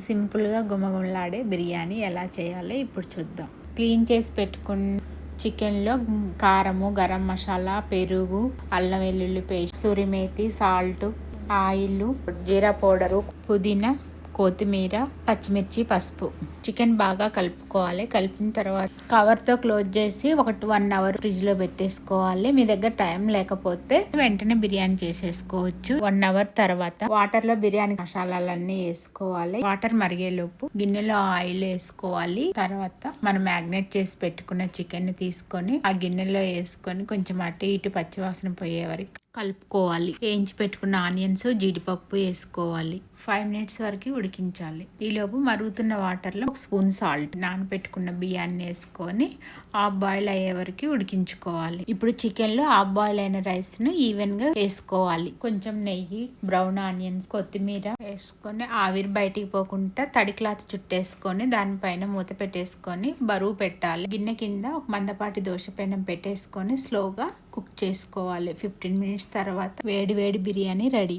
సింపుల్గా గుమగుమలాడే బిర్యానీ ఎలా చేయాలో ఇప్పుడు చూద్దాం. క్లీన్ చేసి పెట్టుకున్న చికెన్లో కారము, గరం మసాలా, పెరుగు, అల్లం వెల్లుల్లి పేస్ట్, సూరిమేతి, సాల్ట్, ఆయిల్, జీరా పౌడరు, పుదీనా, కొత్తిమీర, పచ్చిమిర్చి, పసుపు. చికెన్ బాగా కలుపుకోవాలి. కలిపిన తర్వాత కవర్తో క్లోజ్ చేసి ఒక 1 అవర్ ఫ్రిడ్జ్లో పెట్టేసుకోవాలి. మీ దగ్గర టైం లేకపోతే వెంటనే బిర్యానీ చేసేసుకోవచ్చు. 1 అవర్ తర్వాత వాటర్లో బిర్యానీ మసాలాలన్నీ వేసుకోవాలి. వాటర్ మరిగేలోపు గిన్నెలో ఆయిల్ వేసుకోవాలి. తర్వాత మనం మ్యాగ్నేట్ చేసి పెట్టుకున్న చికెన్ తీసుకొని ఆ గిన్నెలో వేసుకొని కొంచెం అటు ఇటు పచ్చివాసన పోయే వరకు కలుపుకోవాలి. వేయించి పెట్టుకున్న ఆనియన్స్, జీడిపప్పు వేసుకోవాలి. 5 మినిట్స్ వరకు ఉడికించాలి. ఈలోపు మరుగుతున్న వాటర్లో 1 స్పూన్ సాల్ట్, నానబెట్టుకున్న బియ్యాన్ని వేసుకొని హాఫ్ బాయిల్ అయ్యే వరకు ఉడికించుకోవాలి. ఇప్పుడు చికెన్లో హాఫ్ బాయిల్ అయిన రైస్ను ఈవెన్గా వేసుకోవాలి. కొంచెం నెయ్యి, బ్రౌన్ ఆనియన్స్, కొత్తిమీర వేసుకొని ఆవిరి బయటికి పోకుండా తడి క్లాత్ చుట్టేసుకొని దానిపైన మూత పెట్టేసుకొని బరువు పెట్టాలి. గిన్నె కింద ఒక మందపాటి దోశ పెనం పెట్టేసుకొని స్లోగా కుక్ చేసుకోవాలి. 15 మినిట్స్ తర్వాత వేడి వేడి బిర్యానీ రెడీ.